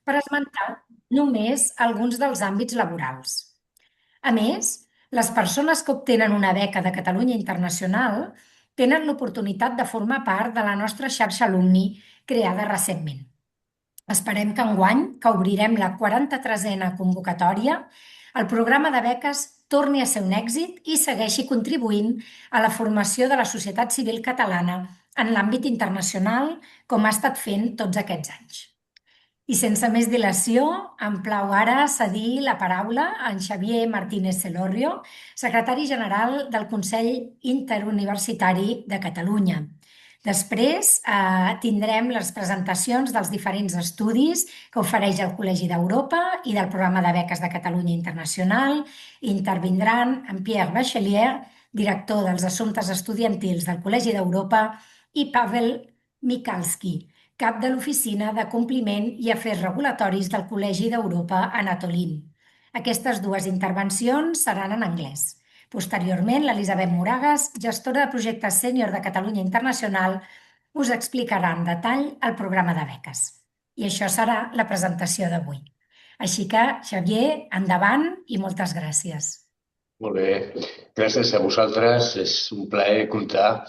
per esmentar només alguns dels àmbits laborals. A més, les persones que obtenen una beca de Catalunya Internacional tenen l'oportunitat de formar part de la nostra xarxa alumni creada recentment. Esperem que enguany, que obrirem la 43a convocatòria, el programa de beques torni a ser un èxit i segueixi contribuint a la formació de la societat civil catalana en l'àmbit internacional, com ha estat fent tots aquests anys. I sense més dilació, em plau ara cedir la paraula a en Xavier Martínez Celorrio, secretari general del Consell Interuniversitari de Catalunya. Després tindrem les presentacions dels diferents estudis que ofereix el Col·legi d'Europa i del programa de beques de Catalunya Internacional. Intervindran en Pierre Bachelier, director dels assumptes estudiantils del Col·legi d'Europa, i Pavel Mikalski, cap de l'Oficina de Compliment i Afers Regulatoris del Col·legi d'Europa a Natolín. Aquestes dues intervencions seran en anglès. Posteriorment, l'Elisabet Moragas, gestora de projectes sènior de Catalunya Internacional, us explicarà en detall el programa de beques. I això serà la presentació d'avui. Així que, Xavier, endavant i moltes gràcies. Molt bé. Gràcies a vosaltres. És un plaer comptar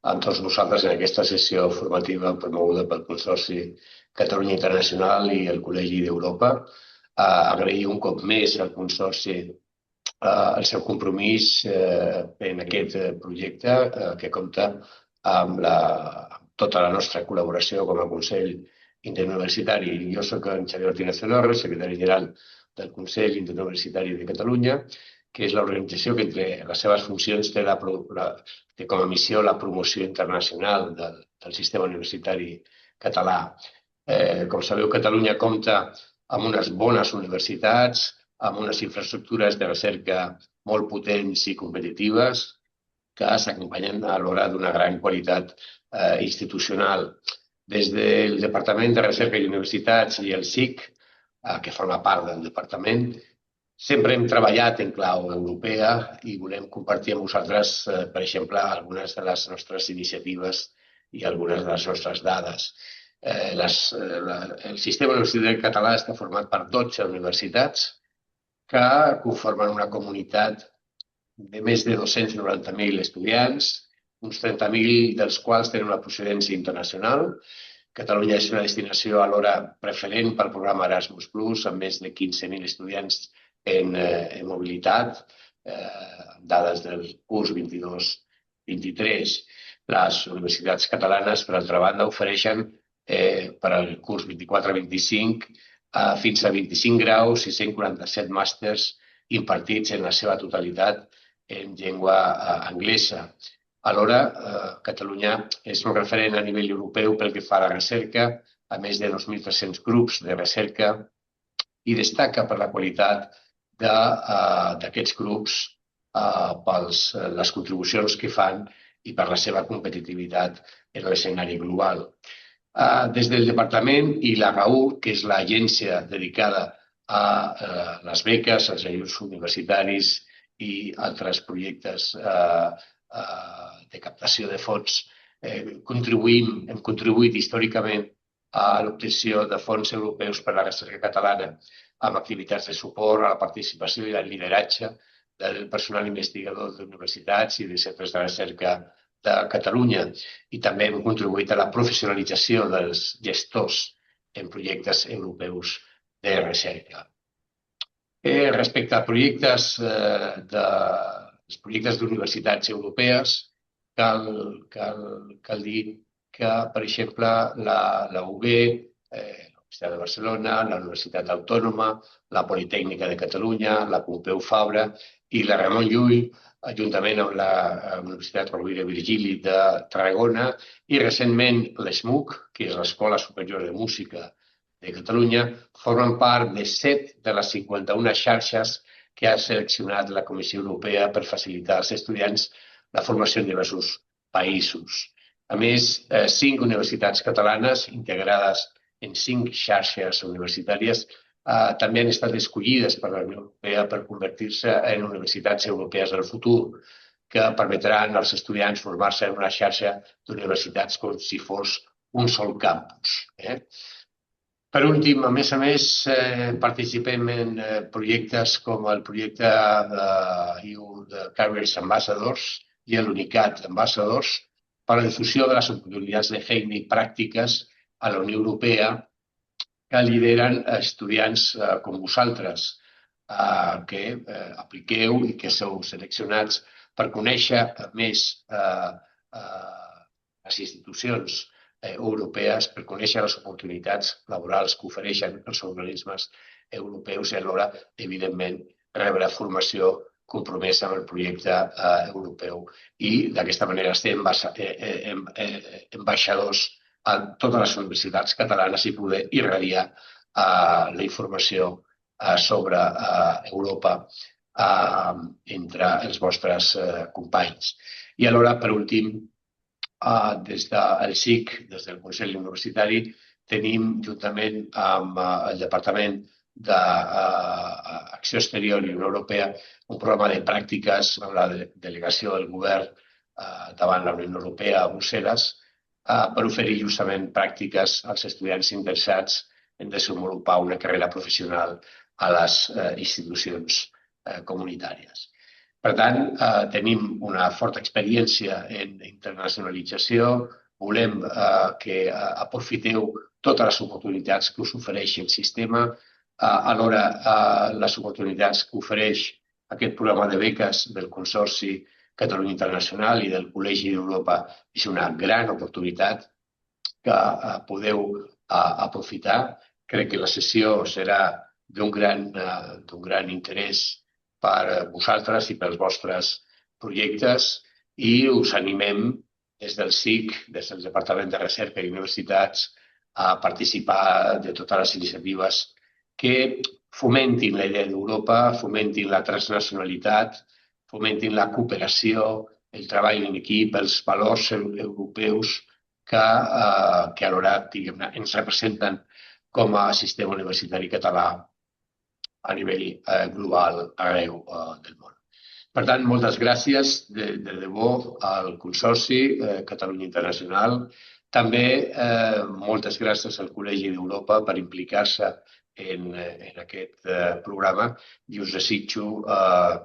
amb tots vosaltres en aquesta sessió formativa promoguda pel Consorci Catalunya Internacional i el Col·legi d'Europa. Agrair un cop més al Consorci el seu compromís en aquest projecte que compta amb tota la nostra col·laboració com a Consell Interuniversitari. Jo soc en Xavier Martínez Celorrio, secretari general del Consell Interuniversitari de Catalunya, que és l'organització que entre les seves funcions té com a missió la promoció internacional del sistema universitari català. Com sabeu, Catalunya compta amb unes bones universitats, amb unes infraestructures de recerca molt potents i competitives que s'acompanyen alhora d'una gran qualitat institucional. Des del Departament de Recerca i Universitats i el SIC, que forma part del departament, sempre hem treballat en clau europea i volem compartir amb vosaltres, per exemple, algunes de les nostres iniciatives i algunes de les nostres dades. El sistema universitari català està format per 12 universitats que conformen una comunitat de més de 290.000 estudiants, uns 30.000 dels quals tenen una procedència internacional. Catalunya és una destinació alhora preferent pel programa Erasmus+, amb més de 15.000 estudiants en mobilitat, dades del curs 22-23. Les universitats catalanes, per altra banda, ofereixen per al curs 24-25 fins a 25 graus i 147 màsters impartits en la seva totalitat en llengua anglesa. Alhora, Catalunya és un referent a nivell europeu pel que fa a la recerca, a més de 2.300 grups de recerca, i destaca per la qualitat d'aquests grups, per les contribucions que fan i per la seva competitivitat en l'escenari global. Des del departament i l'AGAU, que és l'agència dedicada a les beques, als ajuts universitaris i altres projectes de captació de fons, hem contribuït històricament a l'obtenció de fons europeus per a la recerca catalana amb activitats de suport a la participació i al lideratge del personal investigador d'universitats i de centres de recerca de Catalunya, i també hem contribuït a la professionalització dels gestors en projectes europeus de recerca. Respecte a projectes d'universitats europees, cal dir que, per exemple, la UB, la Universitat de Barcelona, la Universitat Autònoma, la Politècnica de Catalunya, la Pompeu Fabra i la Ramon Llull, juntament amb la Universitat Rovira i Virgili de Tarragona, i recentment l'ESMUC, que és l'Escola Superior de Música de Catalunya, formen part de 7 de les 51 xarxes que ha seleccionat la Comissió Europea per facilitar als estudiants la formació en diversos països. A més, 5 universitats catalanes integrades en 5 xarxes universitàries també han estat escollides per la Unió Europea per convertir-se en universitats europees del futur, que permetran als estudiants formar-se en una xarxa d'universitats com si fos un sol campus. Per últim, a més, participem en projectes com el projecte de Careers Ambassadors i l'UNICAT Ambassadors per a la difusió de les oportunitats de feina i pràctiques a la Unió Europea que lideren estudiants com vosaltres, que apliqueu i que sou seleccionats per conèixer més les institucions europees, per conèixer les oportunitats laborals que ofereixen els organismes europeus i alhora, evidentment, rebre formació compromesa amb el projecte europeu. I d'aquesta manera estem ambaixadors a totes les universitats catalanes i poder irradiar la informació sobre Europa entre els vostres companys. I alhora, per últim, des del SIC, des del Consell Universitari, tenim, juntament amb el Departament d'Acció Exterior i Unió Europea, un programa de pràctiques amb la delegació del govern davant la Unió Europea a Brussel·les per oferir justament pràctiques als estudiants interessats en desenvolupar una carrera professional a les institucions comunitàries. Per tant, tenim una forta experiència en internacionalització, volem que aprofiteu totes les oportunitats que us ofereix el sistema, alhora les oportunitats que ofereix aquest programa de beques del Consorci Catalunya Internacional i del Col·legi d'Europa és una gran oportunitat que podeu aprofitar. Crec que la sessió serà d'un gran interès per vosaltres i pels vostres projectes i us animem des del SIC, des del Departament de Recerca i Universitats, a participar de totes les iniciatives que fomentin la idea d'Europa, fomentin la transnacionalitat, fomentin la cooperació, el treball en equip, els valors europeus que alhora ens representen com a sistema universitari català a nivell global arreu del món. Per tant, moltes gràcies de debò al Consorci Catalunya Internacional. També moltes gràcies al Col·legi d'Europa per implicar-se en aquest programa i us desitjo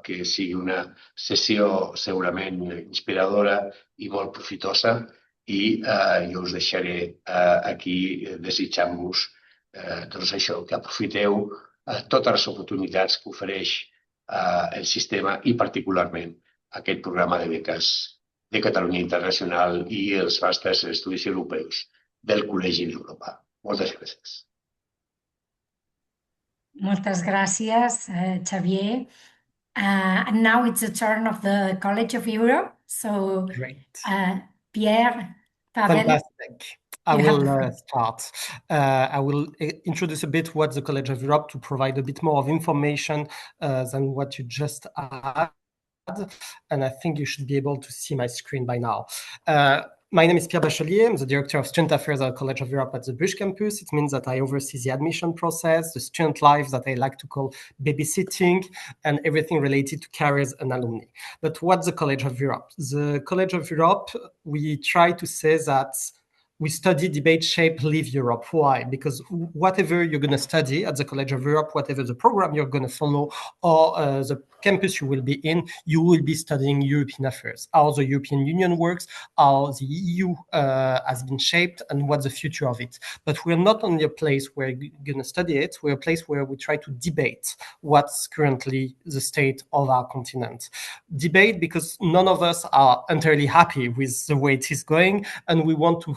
que sigui una sessió segurament inspiradora i molt profitosa i jo us deixaré aquí desitjant-vos això, que aprofiteu totes les oportunitats que ofereix el sistema i particularment aquest programa de beques de Catalunya Internacional i els màsters en estudis europeus del Col·legi d'Europa. Moltes gràcies. Moltes gràcies, Xavier. Now it's the turn of the College of Europe. So, Great. Pierre, Pavel. Fantastic. I will start. I will introduce a bit what the College of Europe to provide a bit more of information than what you just had. And I think you should be able to see my screen by now. My name is Pierre Bachelier. I'm the Director of Student Affairs at the College of Europe at the Bruges campus. It means that I oversee the admission process, the student life that I like to call babysitting, and everything related to careers and alumni. But what's the College of Europe? The College of Europe, we try to say that we study, debate, shape, live Europe. Why? Because whatever you're going to study at the College of Europe, whatever the program you're going to follow, or the campus you will be in, you will be studying European affairs, how the European Union works, how the EU has been shaped, and what's the future of it. But we're not only a place where you're going to study it, we're a place where we try to debate what's currently the state of our continent. Debate because none of us are entirely happy with the way it is going, and we want to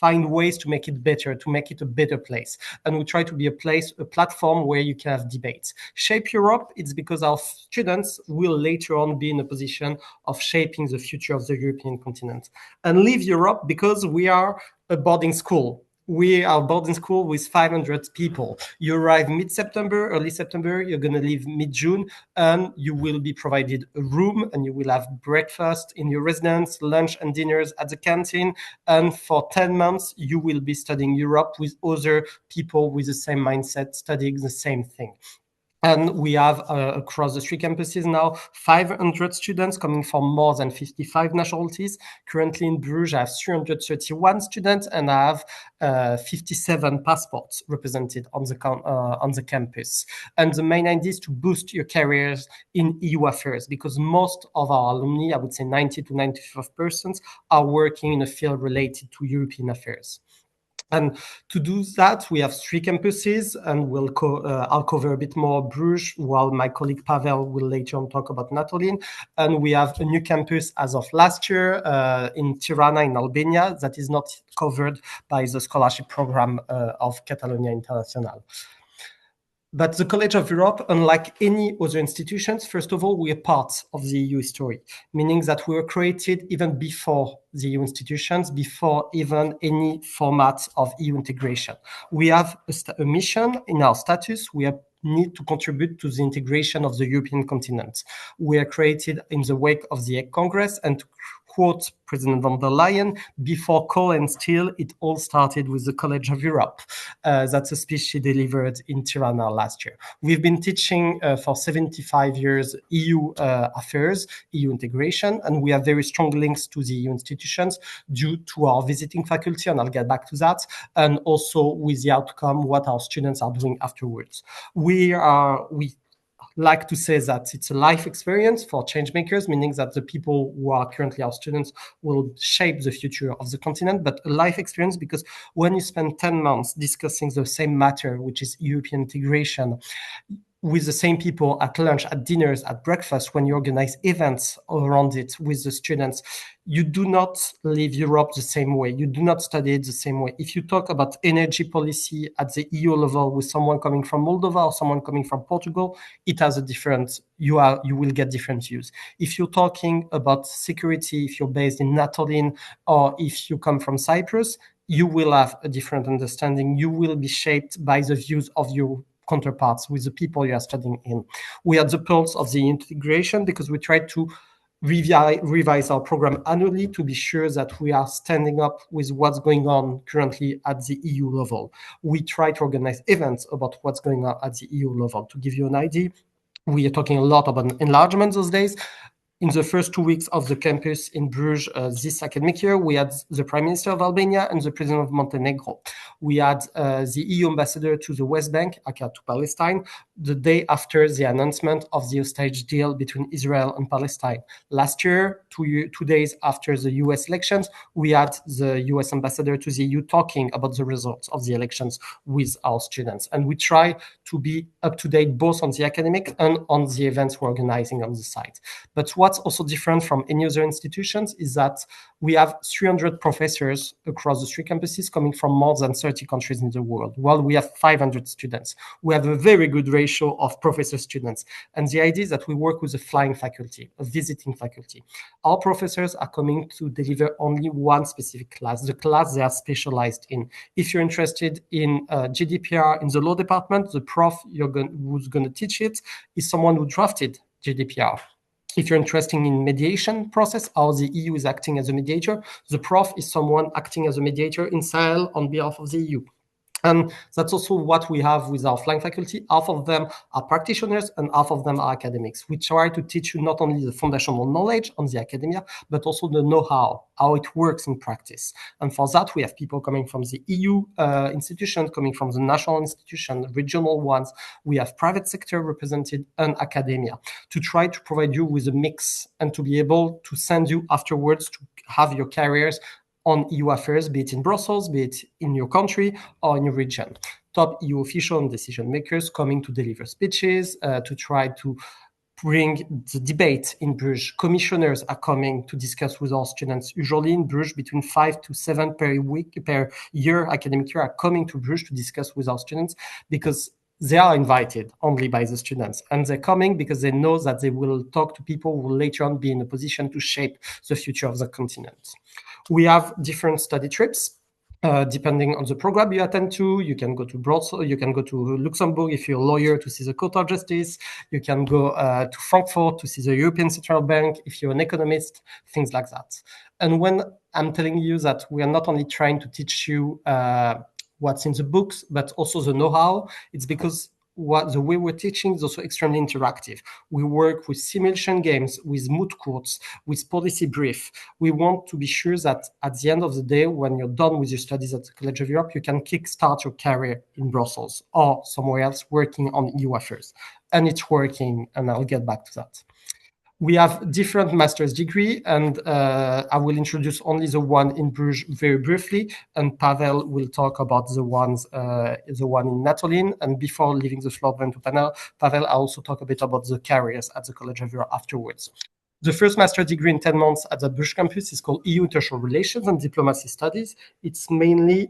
find ways to make it better, to make it a better place. And we try to be a platform where you can have debates. Shape Europe, it's because our students will later on be in a position of shaping the future of the European continent. And Live Europe, because we are a boarding school. We are a boarding school with 500 people. You arrive mid-September, early September, you're going to leave mid-June, and you will be provided a room, and you will have breakfast in your residence, lunch and dinners at the canteen. And for 10 months, you will be studying Europe with other people with the same mindset, studying the same thing. And we have across the 3 campuses now 500 students coming from more than 55 nationalities. Currently in Bruges, I have 331 students, and I have 57 passports represented on the campus. And the main idea is to boost your careers in EU affairs, because most of our alumni, I would say 90 to 95%, are working in a field related to European affairs. And to do that, we have 3 campuses, and I'll cover a bit more Bruges, while my colleague Pavel will later on talk about Natolín. And we have a new campus as of last year in Tirana in Albania that is not covered by the scholarship program of Catalunya Internacional. But the College of Europe, unlike any other institutions, first of all, we are part of the EU history, meaning that we were created even before the EU institutions, before even any format of EU integration. We have a mission in our status. We need to contribute to the integration of the European continent. We are created in the wake of the Hague Congress, and to quote President von der Leyen, before coal and steel, it all started with the College of Europe. That's a speech she delivered in Tirana last year. We've been teaching for 75 years EU affairs, EU integration, and we have very strong links to the EU institutions due to our visiting faculty, and I'll get back to that, and also with the outcome, what our students are doing afterwards. We like to say that it's a life experience for change makers, meaning that the people who are currently our students will shape the future of the continent, but a life experience because when you spend 10 months discussing the same matter, which is European integration, with the same people at lunch, at dinners, at breakfast, when you organize events around it with the students, you do not live Europe the same way. You do not study it the same way. If you talk about energy policy at the EU level with someone coming from Moldova or someone coming from Portugal, it has a different, you will get different views. If you're talking about security, if you're based in Natolín, or if you come from Cyprus, you will have a different understanding. You will be shaped by the views of your counterparts with the people you are studying in. We are the pulse of the integration because we try to revise our program annually to be sure that we are standing up with what's going on currently at the EU level. We try to organize events about what's going on at the EU level. To give you an idea, we are talking a lot about enlargement those days. In the first 2 weeks of the campus in Bruges this academic year, we had the Prime Minister of Albania and the President of Montenegro. We had the EU ambassador to the West Bank, aka to Palestine, the day after the announcement of the hostage deal between Israel and Palestine. Last year, 2 days after the US elections, we had the US ambassador to the EU talking about the results of the elections with our students. And we try to be up to date both on the academic and on the events we're organizing on the site. But what's also different from any other institutions is that we have 300 professors across the 3 campuses coming from more than 30 countries in the world, while we have 500 students. We have a very good ratio of professor students. And the idea is that we work with a flying faculty, a visiting faculty. Our professors are coming to deliver only one specific class, the class they are specialized in. If you're interested in GDPR in the law department, the prof who's going to teach it is someone who drafted GDPR. If you're interested in mediation process, how the EU is acting as a mediator, the prof is someone acting as a mediator in Sahel on behalf of the EU. And that's also what we have with our flying faculty. Half of them are practitioners and half of them are academics. We try to teach you not only the foundational knowledge on the academia, but also the know-how, how it works in practice. And for that, we have people coming from the EU institution, coming from the national institution, regional ones. We have private sector represented and academia to try to provide you with a mix and to be able to send you afterwards to have your careers on EU affairs, be it in Brussels, be it in your country or in your region. Top EU official and decision makers coming to deliver speeches, to try to bring the debate in Bruges. Commissioners are coming to discuss with our students. Usually in Bruges, between 5 to 7 per year, academic year, are coming to Bruges to discuss with our students because they are invited only by the students, and they're coming because they know that they will talk to people who will later on be in a position to shape the future of the continent. We have different study trips. Depending on the program you attend to, you can go to Brussels, you can go to Luxembourg if you're a lawyer to see the Court of Justice, you can go to Frankfurt to see the European Central Bank if you're an economist, things like that. And when I'm telling you that we are not only trying to teach you what's in the books, but also the know-how, it's because the way we're teaching is also extremely interactive. We work with simulation games, with moot courts, with policy brief. We want to be sure that at the end of the day, when you're done with your studies at the College of Europe, you can kickstart your career in Brussels or somewhere else working on EU affairs. And it's working, and I'll get back to that. We have different master's degree, and I will introduce only the one in Bruges very briefly, and Pavel will talk about the one in Natolín. And before leaving the floor then to Pavel, I also talk a bit about the careers at the College of Europe afterwards. The first master's degree in 10 months at the Bruges campus is called EU International Relations and Diplomacy Studies. It's mainly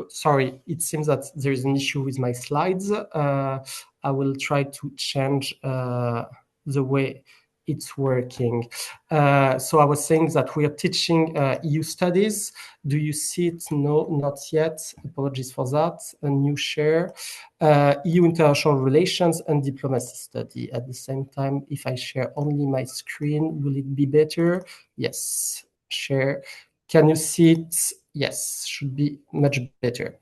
sorry, it seems that there is an issue with my slides. I will try to change the way it's working. So I was saying that we are teaching EU studies. Do you see it? No, not yet. Apologies for that. A new share. EU International Relations and Diplomacy Study. At the same time, if I share only my screen, will it be better? Yes, share. Can you see it? Yes, should be much better.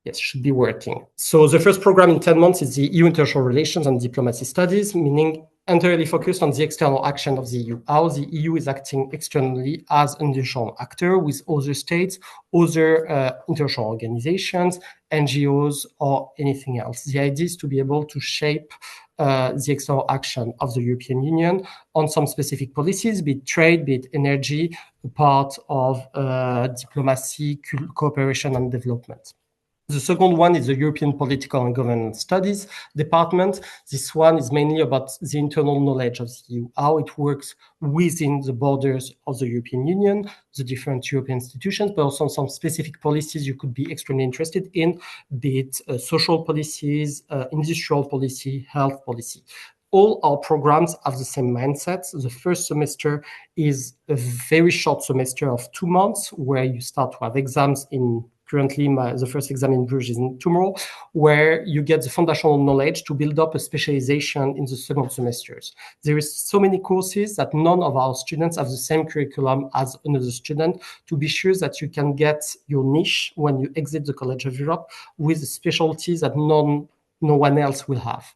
Yes, should be working. So the first program in 10 months is the EU International Relations and Diplomacy Studies, meaning entirely focused on the external action of the EU, how the EU is acting externally as an international actor with other states, other international organizations, NGOs, or anything else. The idea is to be able to shape the external action of the European Union on some specific policies, be it trade, be it energy, part of diplomacy, cooperation, and development. The second one is the European Political and Governance Studies department. This one is mainly about the internal knowledge of the EU, how it works within the borders of the European Union, the different European institutions, but also some specific policies you could be extremely interested in, be it social policies, industrial policy, health policy. All our programs have the same mindset. The first semester is a very short semester of 2 months where you start to have exams in currently, the first exam in Bruges is tomorrow, where you get the foundational knowledge to build up a specialization in the second semesters. There is so many courses that none of our students have the same curriculum as another student, to be sure that you can get your niche when you exit the College of Europe with specialties that no one else will have.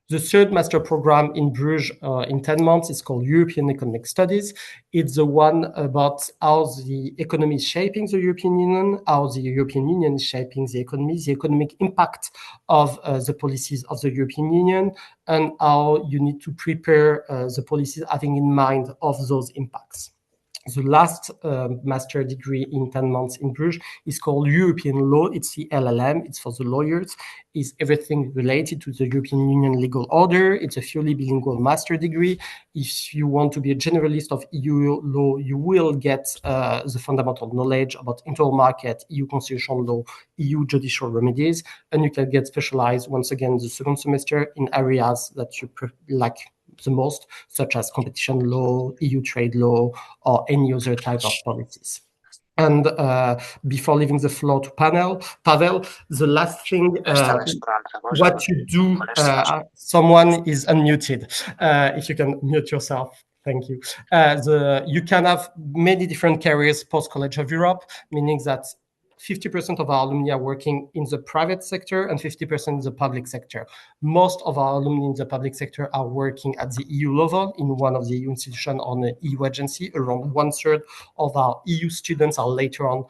The third master program in Bruges in 10 months is called European Economic Studies. It's the one about how the economy is shaping the European Union, how the European Union is shaping the economy, the economic impact of the policies of the European Union, and how you need to prepare the policies having in mind of those impacts. The last master degree in 10 months in Bruges is called European Law. It's the LLM. It's for the lawyers. It's everything related to the European Union legal order. It's a fully bilingual master degree. If you want to be a generalist of EU law, you will get the fundamental knowledge about internal market, EU constitutional law, EU judicial remedies, and you can get specialized once again the second semester in areas that you like the most, such as competition law, EU trade law, or any other type of policies. And before leaving the floor to Pavel, the last thing, what you do, someone is unmuted. If you can mute yourself. Thank you. You can have many different careers post-College of Europe, meaning that 50% of our alumni are working in the private sector and 50% in the public sector. Most of our alumni in the public sector are working at the EU level in one of the EU institutions or an EU agency. Around 1/3 of our EU students are later on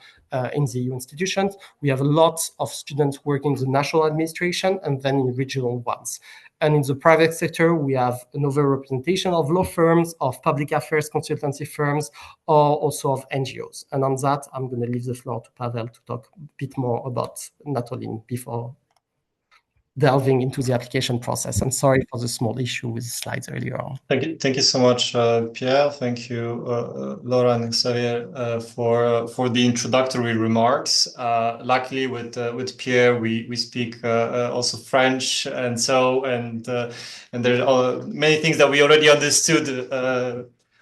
in the EU institutions. We have a lot of students working in the national administration and then in regional ones. And in the private sector, we have an overrepresentation of law firms, of public affairs consultancy firms, or also of NGOs. And on that, I'm going to leave the floor to Pavel to talk a bit more about Natolín before delving into the application process. I'm sorry for the small issue with the slides earlier on. Thank you so much, Pierre. Thank you, Laura and Xavier, for the introductory remarks. Luckily, with Pierre, we speak also French, and there are many things that we already understood,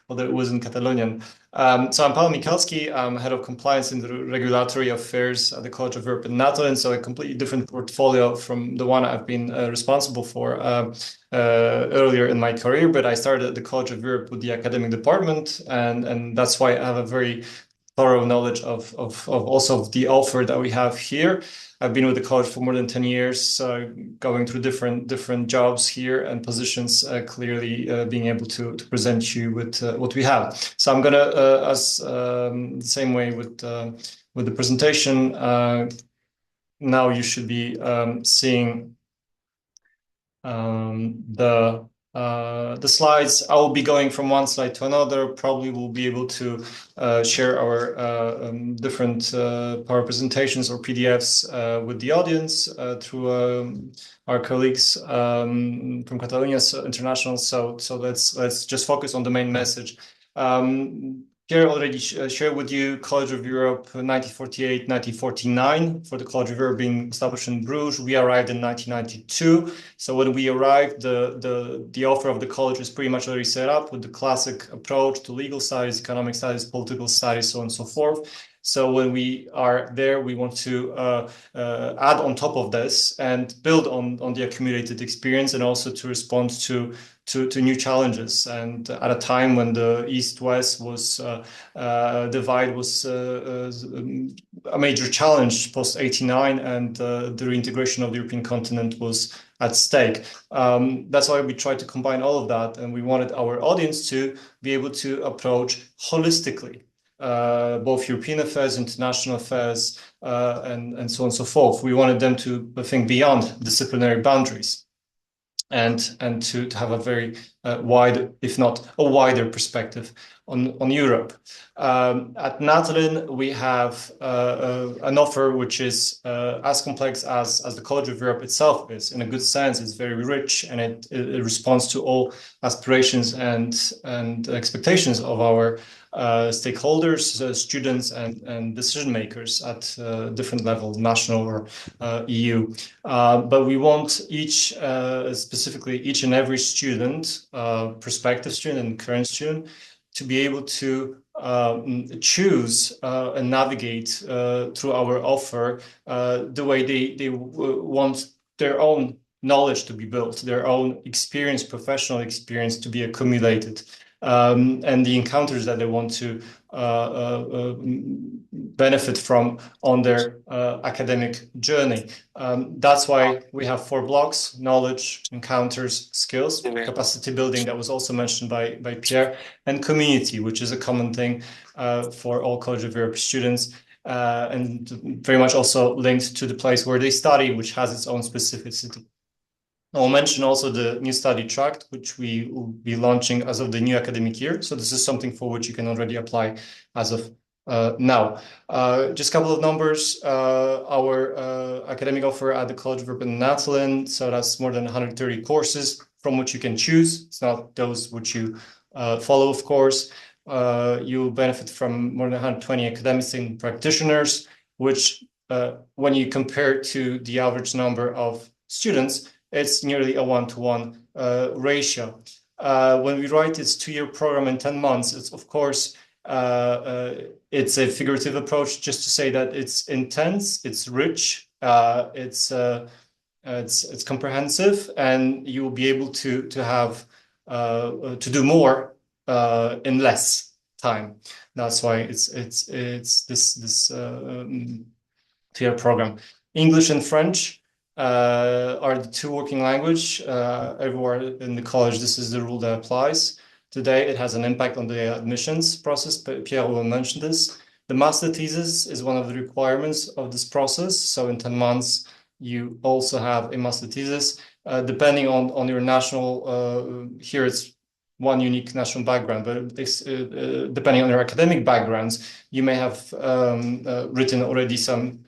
although it was in Catalonian. So I'm Paweł Michalski. I'm head of compliance and regulatory affairs at the College of Europe in Natolín, so a completely different portfolio from the one I've been responsible for earlier in my career. But I started at the College of Europe with the academic department, and that's why I have a very thorough knowledge of also the offer that we have here. I've been with the college for more than 10 years, going through different jobs here and positions, clearly being able to present you with what we have. So I'm gonna, the same way with the presentation, now you should be seeing the slides. I will be going from one slide to another. Probably we'll be able to share our different power presentations or PDFs with the audience through our colleagues from Catalunya International. So let's just focus on the main message. Pierre already shared with you College of Europe 1948, 1949, for the College of Europe being established in Bruges. We arrived in 1992. So when we arrived, the offer of the college was pretty much already set up with the classic approach to legal studies, economic studies, political studies, so on and so forth. So when we are there, we want to add on top of this and build on the accumulated experience, and also to respond to new challenges. And at a time when the East-West divide was a major challenge post 89, and the reintegration of the European continent was at stake. That's why we tried to combine all of that, and we wanted our audience to be able to approach holistically both European affairs, international affairs, and so on and so forth. We wanted them to think beyond disciplinary boundaries, and to have a very wide, if not a wider perspective on Europe. At Natolín, we have an offer which is as complex as the College of Europe itself is. In a good sense, it's very rich, and it responds to all aspirations and expectations of our stakeholders, students, and decision makers at different levels, national or EU. But we want specifically each and every student, prospective student and current student, to be able to choose and navigate through our offer the way they want their own knowledge to be built, their own experience, professional experience to be accumulated, and the encounters that they want to benefit from on their academic journey. That's why we have 4 blocks: knowledge, encounters, skills, capacity building, that was also mentioned by Pierre, and community, which is a common thing for all College of Europe students, and very much also linked to the place where they study, which has its own specificity. I'll mention also the new study tract, which we will be launching as of the new academic year. So this is something for which you can already apply as of now. Just a couple of numbers. Our academic offer at the College of Europe in Natolín, so that's more than 130 courses from which you can choose. It's not those which you follow, of course. You'll benefit from more than 120 academics and practitioners, which when you compare to the average number of students, it's nearly a 1-to-1 ratio. When we write its 2-year program in 10 months, it's of course, it's a figurative approach just to say that it's intense, it's rich, it's comprehensive, and you will be able to have to do more in less time. That's why it's this 2-year program. English and French are the 2 working language. Everywhere in the college, this is the rule that applies. Today, it has an impact on the admissions process, but Pierre will mention this. The master thesis is one of the requirements of this process. So in 10 months, you also have a master thesis. Depending on your national, here it's one unique national background, but depending on your academic backgrounds, you may have written already some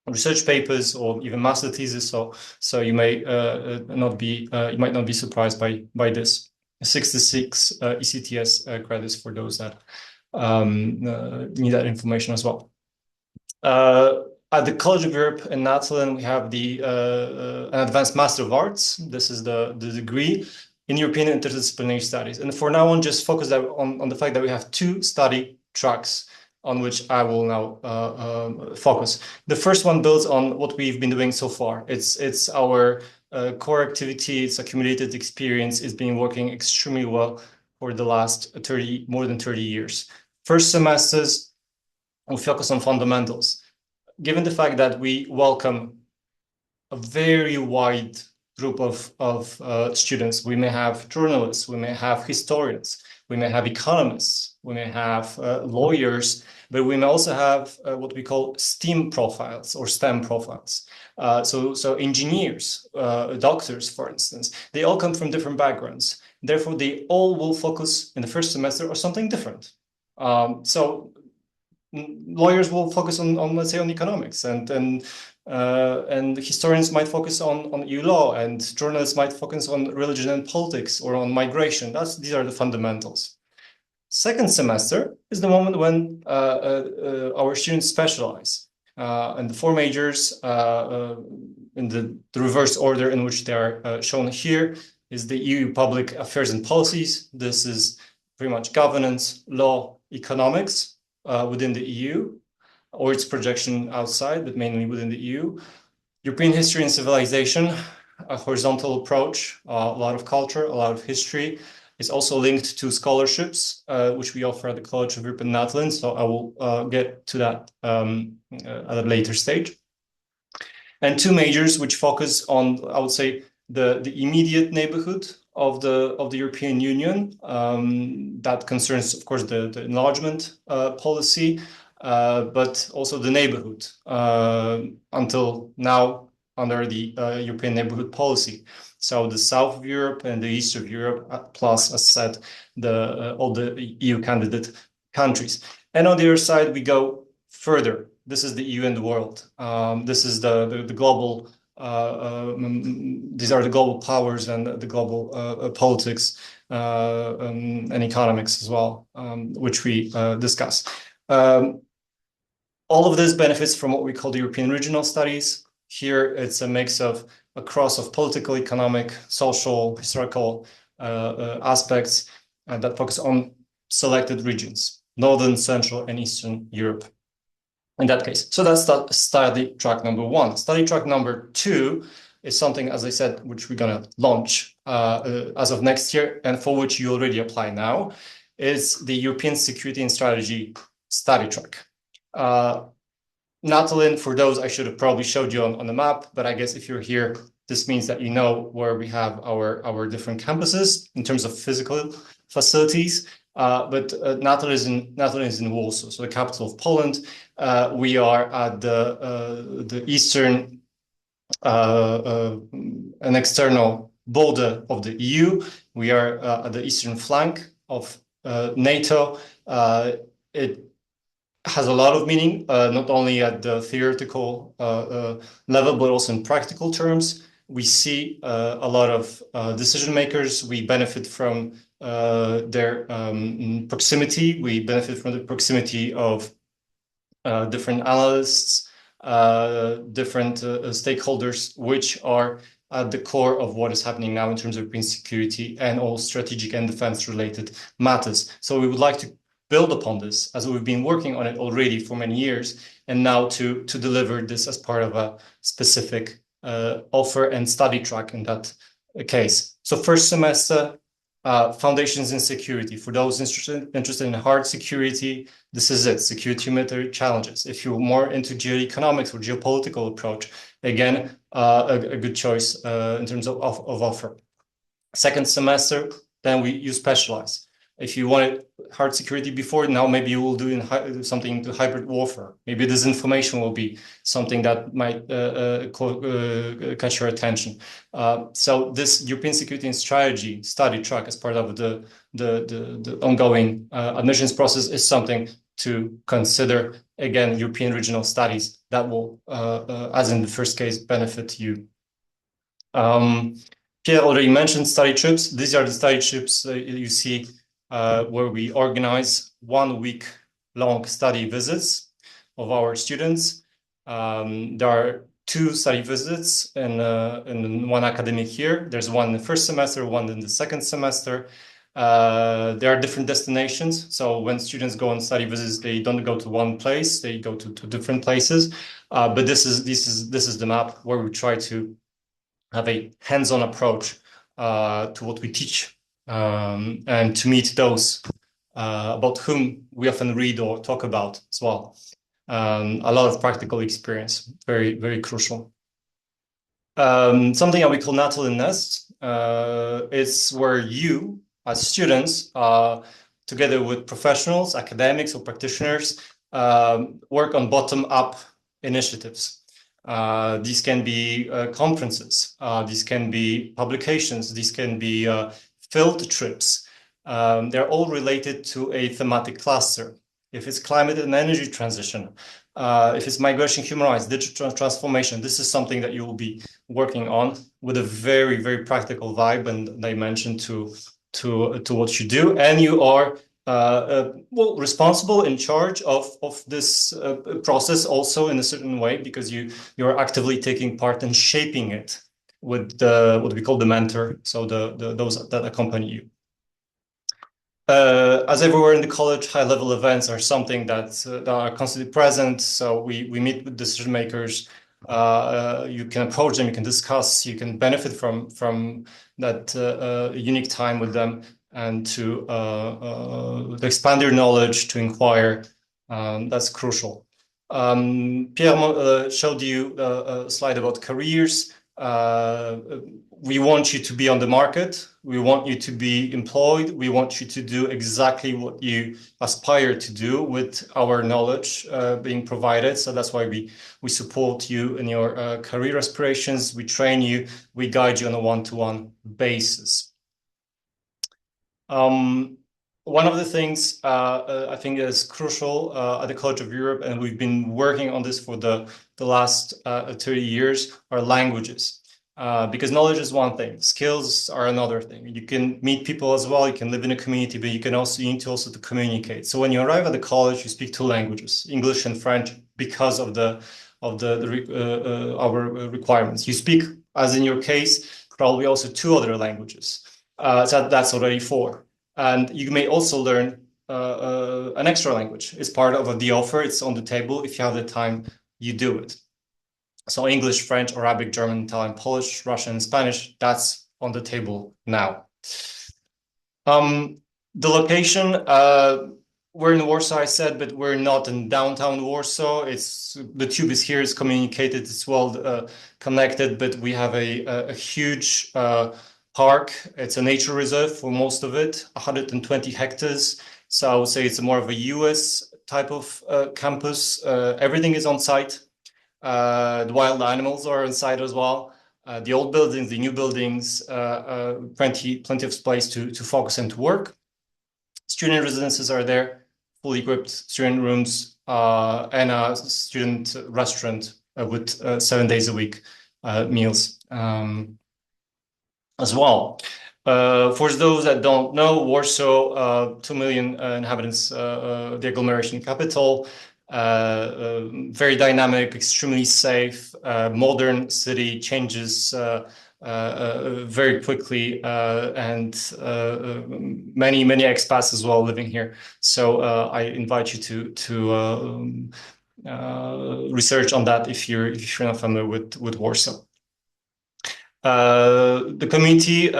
research papers or even master thesis, so you may you might not be surprised by this. 66 ECTS credits for those that need that information as well. At the College of Europe in Natolín, we have an Advanced Master of Arts. This is the degree in European Interdisciplinary Studies. And for now on, just focus on the fact that we have 2 study tracks on which I will now focus. The first one builds on what we've been doing so far. It's our core activity, its accumulated experience is been working extremely well for the last more than 30 years. First semesters, we focus on fundamentals. Given the fact that we welcome a very wide group of students, we may have journalists, we may have historians, we may have economists, we may have lawyers, but we may also have what we call STEAM profiles or STEM profiles. So engineers, doctors, for instance, they all come from different backgrounds. Therefore, they all will focus in the first semester on something different. So lawyers will focus on let's say on economics, and historians might focus on EU law, and journalists might focus on religion and politics or on migration. These are the fundamentals. Second semester is the moment when our students specialize. And the four majors in the reverse order in which they are shown here is the EU public affairs and policies. This is pretty much governance, law, economics within the EU, or its projection outside, but mainly within the EU. European history and civilization, a horizontal approach, a lot of culture, a lot of history. It's also linked to scholarships, which we offer at the College of Europe and Natolín. So I will get to that at a later stage. And two majors which focus on, I would say, the immediate neighborhood of the European Union. That concerns, of course, the enlargement policy, but also the neighborhood until now under the European neighborhood policy. So the south of Europe and the east of Europe, plus, as said, all the EU candidate countries. And on the other side, we go further. This is the EU and the world. This is the global. These are the global powers and the global politics and economics as well, which we discuss. All of this benefits from what we call the European regional studies. Here, it's a mix of a cross of political, economic, social, historical aspects that focus on selected regions, Northern, Central, and Eastern Europe in that case. So that's study track number one. Study track number two is something, as I said, which we're going to launch as of next year, and for which you already apply now, is the European Security and Strategy study track. Natolín, for those, I should have probably showed you on the map, but I guess if you're here, this means that you know where we have our different campuses in terms of physical facilities. But Natolín is in Warsaw, so the capital of Poland. We are at the eastern an external border of the EU. We are at the eastern flank of NATO. It has a lot of meaning, not only at the theoretical level, but also in practical terms. We see a lot of decision makers. We benefit from their proximity. We benefit from the proximity of different analysts, different stakeholders, which are at the core of what is happening now in terms of European security and all strategic and defense related matters. So we would like to build upon this, as we've been working on it already for many years, and now to deliver this as part of a specific offer and study track in that case. So first semester, foundations in security. For those interested in hard security, this is it, security humanitarian challenges. If you're more into geoeconomics or geopolitical approach, again, a good choice in terms of offer. Second semester, then you specialize. If you wanted hard security before, now maybe you will do something into hybrid warfare. Maybe disinformation will be something that might catch your attention. So this European Security and Strategy study track as part of the ongoing admissions process is something to consider. Again, European regional studies that will, as in the first case, benefit you. Pierre already mentioned study trips. These are the study trips you see where we organize 1 week long study visits of our students. There are 2 study visits in one academic year. There's one in the first semester, one in the second semester. There are different destinations. So when students go on study visits, they don't go to one place, they go to different places. But this is the map where we try to have a hands-on approach to what we teach. And to meet those about whom we often read or talk about as well. A lot of practical experience, very, very crucial. Something that we call Natolín Nest. It's where you, as students, together with professionals, academics, or practitioners, work on bottom-up initiatives. These can be conferences, these can be publications, these can be field trips. They're all related to a thematic cluster. If it's climate and energy transition, if it's migration, human rights, digital transformation, this is something that you will be working on with a very, very practical vibe and dimension to what you do. And you are well, responsible, in charge of this process also in a certain way, because you're actively taking part in shaping it with what we call the mentor, so those that accompany you. As everywhere in the college, high-level events are something that are constantly present. So we meet with decision makers. You can approach them, you can discuss, you can benefit from that unique time with them, and to expand your knowledge, to inquire. That's crucial. Pierre showed you a slide about careers. We want you to be on the market. We want you to be employed. We want you to do exactly what you aspire to do with our knowledge being provided. So that's why we support you in your career aspirations. We train you. We guide you on a one-to-one basis. One of the things I think is crucial at the College of Europe, and we've been working on this for the last 30 years, are languages. Because knowledge is one thing, skills are another thing. You can meet people as well, you can live in a community, but you need to also communicate. So when you arrive at the college, you speak two languages, English and French, because of our requirements. You speak, as in your case, probably also two other languages. So that's already four. And you may also learn an extra language. It's part of the offer, it's on the table. If you have the time, you do it. So English, French, Arabic, German, Italian, Polish, Russian, Spanish, that's on the table now. The location, we're in Warsaw, I said, but we're not in downtown Warsaw. The tube is here, it's communicated, it's well connected, but we have a huge park. It's a nature reserve for most of it, 120 hectares. So I would say it's more of a US type of campus. Everything is on site. The wild animals are inside as well. The old buildings, the new buildings, plenty of space to focus and to work. Student residences are there, fully equipped student rooms, and a student restaurant with 7 days a week meals as well. For those that don't know, Warsaw, 2 million inhabitants, the agglomeration capital. Very dynamic, extremely safe, modern city, changes very quickly, and many expats as well living here. So I invite you to research on that if you're not familiar with Warsaw. The community in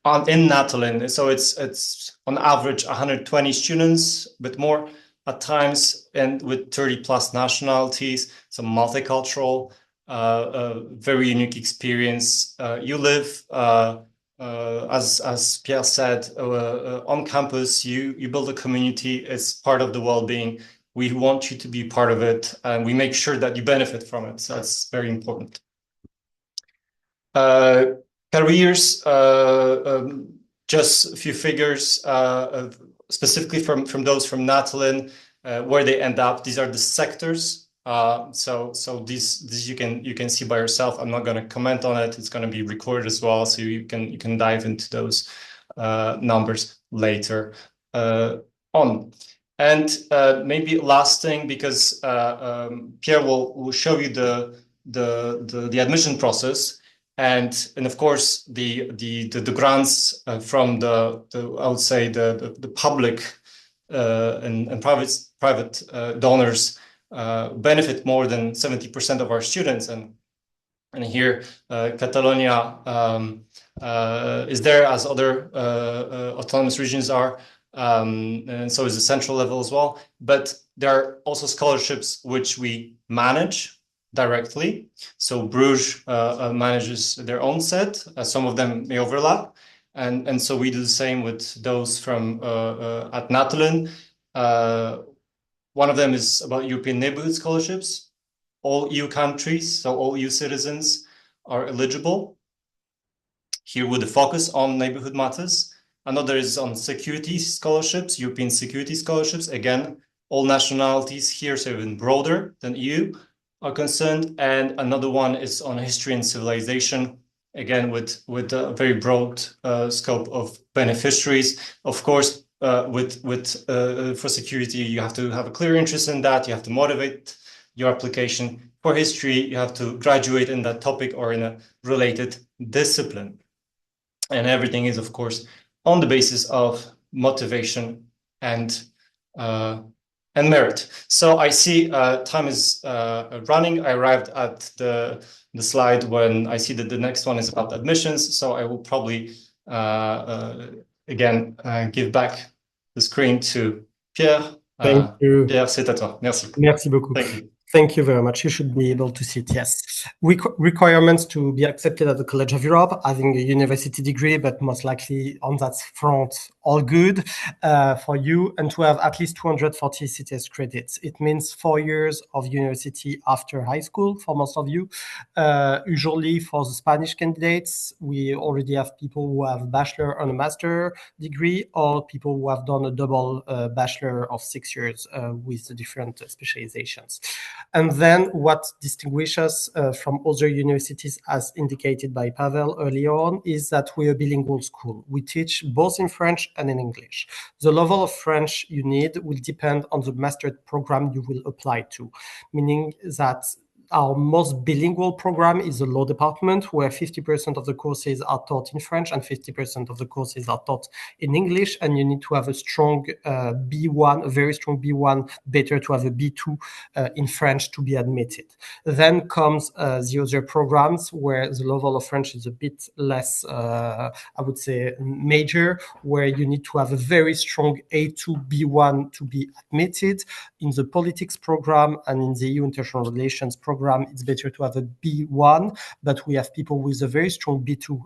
Natolín, so it's on average 120 students, but more at times, and with 30 plus nationalities, some multicultural, very unique experience. You live, as Pierre said, on campus, you build a community, it's part of the well-being. We want you to be part of it, and we make sure that you benefit from it. So that's very important. Careers, just a few figures, specifically from those from Natolín, where they end up. These are the sectors. So these you can see by yourself. I'm not going to comment on it. It's going to be recorded as well, so you can dive into those numbers later on. And maybe last thing, because Pierre will show you the admission process. And of course the grants from the I would say the public and private donors benefit more than 70% of our students, and here Catalonia is there, as other autonomous regions are. and so is the central level as well. But there are also scholarships which we manage directly. So Bruges manages their own set. Some of them may overlap. And so we do the same with those from at Natolín. One of them is about European neighborhood scholarships. All EU countries, so all EU citizens are eligible. Here with the focus on neighborhood matters. Another is on security scholarships, European security scholarships. Again, all nationalities here, so even broader than EU, are concerned. And another one is on history and civilization, again, with a very broad scope of beneficiaries. Of course, for security, you have to have a clear interest in that. You have to motivate your application. For history, you have to graduate in that topic or in a related discipline. And everything is, of course, on the basis of motivation and merit. So I see time is running. I arrived at the slide when I see that the next one is about admissions. So I will probably again give back the screen to Pierre. Thank you. Pierre, c'est à toi. Merci. Merci beaucoup. Thank you. Thank you very much. You should be able to see it, yes. Requirements to be accepted at the College of Europe, having a university degree, but most likely on that front, all good for you, and to have at least 240 CTS credits. It means 4 years of university after high school for most of you. Usually for the Spanish candidates, we already have people who have a bachelor and a master degree, or people who have done a double bachelor of 6 years with the different specializations. And then what distinguishes us from other universities, as indicated by Pavel earlier on, is that we're a bilingual school. We teach both in French and in English. The level of French you need will depend on the master program you will apply to, meaning that our most bilingual program is the law department, where 50% of the courses are taught in French and 50% of the courses are taught in English. And you need to have a strong B1, a very strong B1, better to have a B2 in French to be admitted. Then comes the other programs where the level of French is a bit less, I would say, major, where you need to have a very strong A2, B1 to be admitted. In the politics program and in the EU international relations program, it's better to have a B1, but we have people with a very strong B2,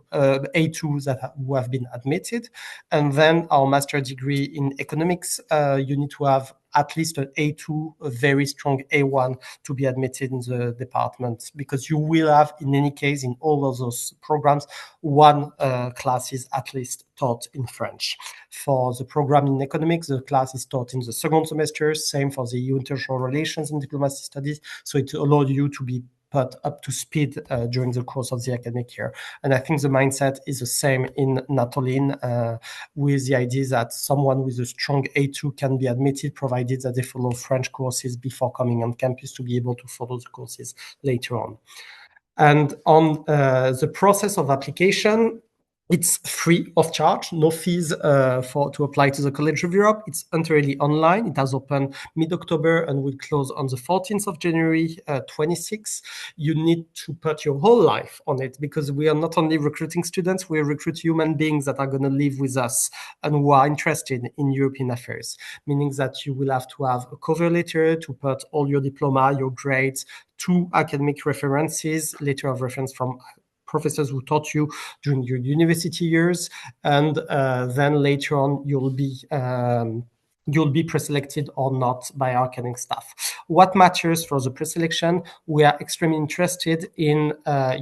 A2 who have been admitted. And then our master degree in economics, you need to have at least an A2, a very strong A1 to be admitted in the department, because you will have, in any case, in all of those programs, one class is at least taught in French. For the program in economics, the class is taught in the second semester, same for the EU international relations and diplomacy studies, so it allows you to be put up to speed during the course of the academic year. And I think the mindset is the same in Natolín, with the idea that someone with a strong A2 can be admitted, provided that they follow French courses before coming on campus to be able to follow the courses later on. And on the process of application, it's free of charge, no fees to apply to the College of Europe. It's entirely online. It has opened mid-October and will close on the 14th of January 26. You need to put your whole life on it, because we are not only recruiting students, we recruit human beings that are going to live with us and who are interested in European affairs, meaning that you will have to have a cover letter to put all your diploma, your grades, 2 academic references, letter of reference from professors who taught you during your university years, and then later on you'll be preselected or not by our academic staff. What matters for the preselection? We are extremely interested in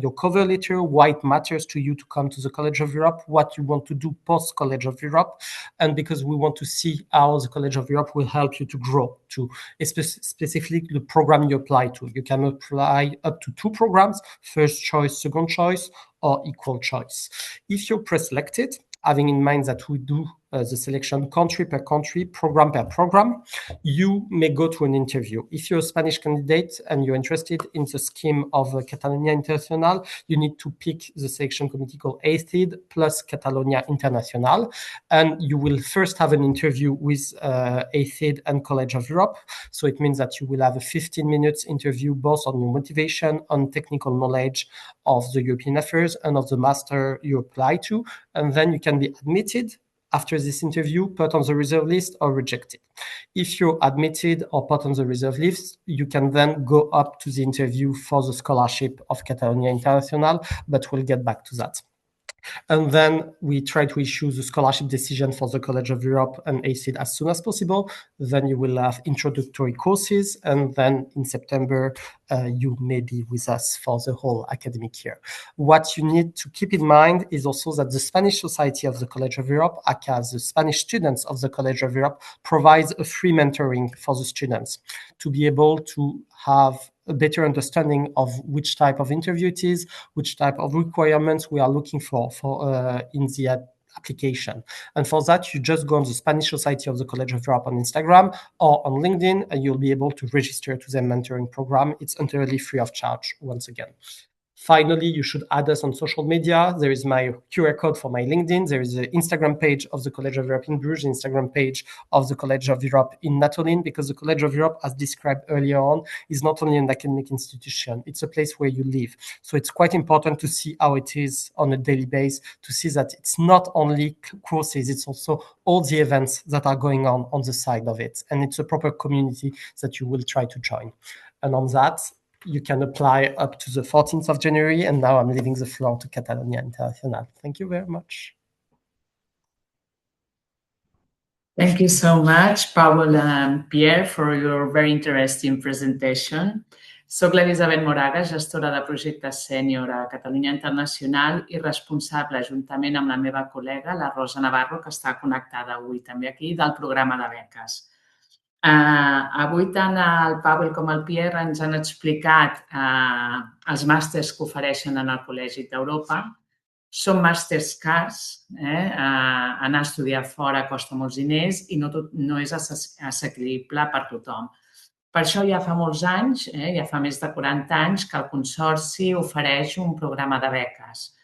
your cover letter, why it matters to you to come to the College of Europe, what you want to do post College of Europe, and because we want to see how the College of Europe will help you to grow to specifically the program you apply to. You can apply up to 2 programs, first choice, second choice, or equal choice. If you're preselected, having in mind that we do the selection country per country, program per program, you may go to an interview. If you're a Spanish candidate and you're interested in the scheme of Catalunya Internacional, you need to pick the selection committee called ACID plus Catalunya Internacional, and you will first have an interview with ACID and College of Europe. So it means that you will have a 15 minutes interview both on your motivation, on technical knowledge of the European affairs and of the master you apply to, and then you can be admitted after this interview, put on the reserve list or rejected. If you're admitted or put on the reserve list, you can then go up to the interview for the scholarship of Catalunya Internacional, but we'll get back to that. And then we try to issue the scholarship decision for the College of Europe and ACID as soon as possible. Then you will have introductory courses, and then in September, you may be with us for the whole academic year. What you need to keep in mind is also that the Spanish Society of the College of Europe, aka the Spanish students of the College of Europe, provides a free mentoring for the students to be able to have a better understanding of which type of interview it is, which type of requirements we are looking for in the application. And for that, you just go on the Spanish Society of the College of Europe on Instagram or on LinkedIn, and you'll be able to register to their mentoring program. It's entirely free of charge, once again. Finally, you should add us on social media. There is my QR code for my LinkedIn. There is the Instagram page of the College of Europe in Bruges, the Instagram page of the College of Europe in Natolín, because the College of Europe, as described earlier on, is not only an academic institution, it's a place where you live. So it's quite important to see how it is on a daily basis, to see that it's not only courses, it's also all the events that are going on the side of it. And it's a proper community that you will try to join. And on that, you can apply up to the 14th of January. And now I'm leaving the floor to Catalunya Internacional. Thank you very much. Thank you so much, Paul and Pierre, for your very interesting presentation. Soc l'Elisabet Moraga, gestora de projectes sènior a Catalunya Internacional i responsable, juntament amb la meva col·lega, la Rosa Navarro, que està connectada avui també aquí, del programa de beques. Avui tant el Pablo com el Pierre ens han explicat els màsters que ofereixen en el Col·legi d'Europa. Són màsters cars, anar a estudiar fora costa molts diners i no és assequible per tothom. Per això ja fa molts anys, ja fa més de 40 anys, que el Consorci ofereix un programa de beques.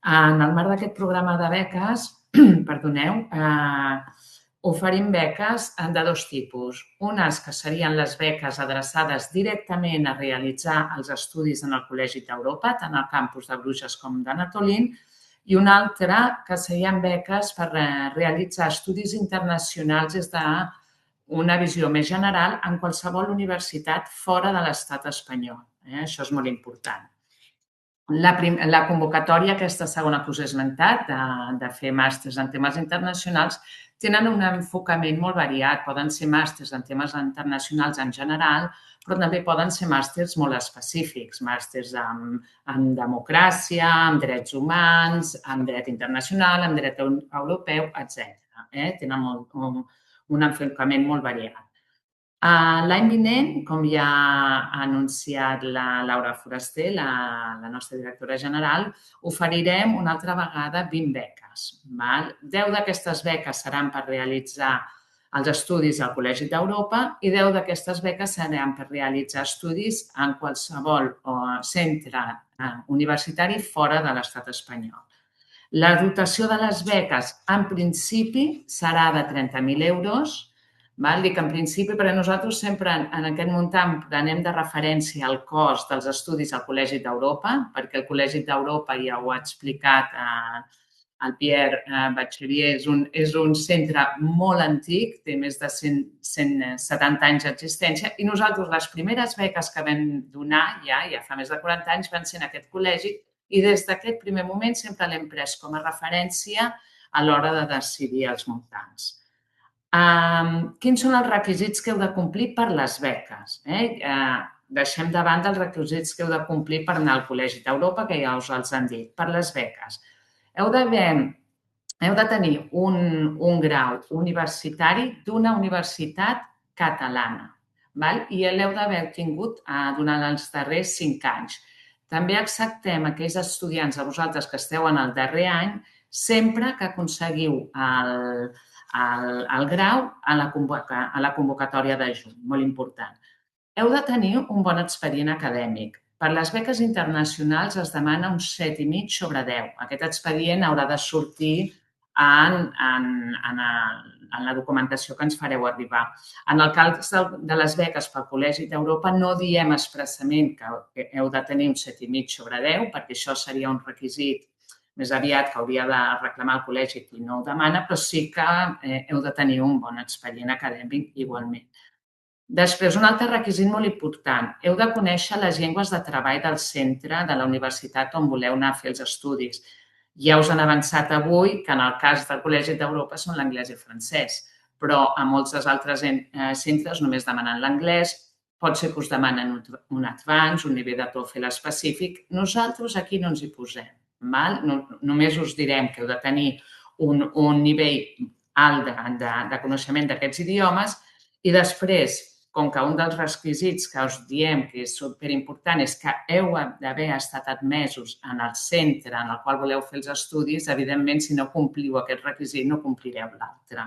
En el marc d'aquest programa de beques, oferim beques de dos tipus. Unes que serien les beques adreçades directament a realitzar els estudis en el Col·legi d'Europa, tant al campus de Bruges com de Natolín, i una altra que serien beques per realitzar estudis internacionals des d'una visió més general en qualsevol universitat fora de l'estat espanyol. Això és molt important. La convocatòria, aquesta segona que us he esmentat, de fer màsters en temes internacionals, tenen un enfocament molt variat. Poden ser màsters en temes internacionals en general, però també poden ser màsters molt específics, màsters en democràcia, en drets humans, en dret internacional, en dret europeu, etc. Tenen un enfocament molt variat. L'any vinent, com ja ha anunciat la Laura Foraster, la nostra directora general, oferirem una altra vegada 20 beques. 10 d'aquestes beques seran per realitzar els estudis al Col·legi d'Europa i 10 d'aquestes beques seran per realitzar estudis en qualsevol centre universitari fora de l'estat espanyol. La dotació de les beques, en principi, serà de 30.000 euros. Dic en principi perquè nosaltres sempre en aquest muntant prenem de referència el cost dels estudis al Col·legi d'Europa, perquè el Col·legi d'Europa, ja ho ha explicat el Pierre Batxevier, és un centre molt antic, té més de 170 anys d'existència, i nosaltres les primeres beques que vam donar, ja fa més de 40 anys, van ser en aquest col·legi, i des d'aquest primer moment sempre l'hem pres com a referència a l'hora de decidir els muntants. Quins són els requisits que heu de complir per les beques? Deixem de banda els requisits que heu de complir per anar al Col·legi d'Europa, que ja us els han dit. Per les beques, heu de tenir un grau universitari d'una universitat catalana i l'heu d'haver tingut durant els darrers 5 anys. També acceptem aquells estudiants, a vosaltres que esteu en el darrer any, sempre que aconseguiu el grau a la convocatòria de juny, molt important. Heu de tenir un bon expedient acadèmic. Per les beques internacionals es demana un 7,5 sobre 10. Aquest expedient haurà de sortir en la documentació que ens fareu arribar. En el cas de les beques pel Col·legi d'Europa no diem expressament que heu de tenir un 7,5 sobre 10, perquè això seria un requisit més aviat que hauria de reclamar el col·legi qui no ho demana, però sí que heu de tenir un bon expedient acadèmic igualment. Després, un altre requisit molt important. Heu de conèixer les llengües de treball del centre de la universitat on voleu anar a fer els estudis. Ja us han avançat avui que en el cas del Col·legi d'Europa són l'anglès i el francès, però a molts dels altres centres només demanen l'anglès, pot ser que us demanen un advanced, un nivell de TOEFL específic. Nosaltres aquí no ens hi posem. Només us direm que heu de tenir un nivell alt de coneixement d'aquests idiomes i després, com que un dels requisits que us diem que és superimportant és que heu d'haver estat admesos en el centre en el qual voleu fer els estudis, evidentment, si no compliu aquest requisit, no complireu l'altre.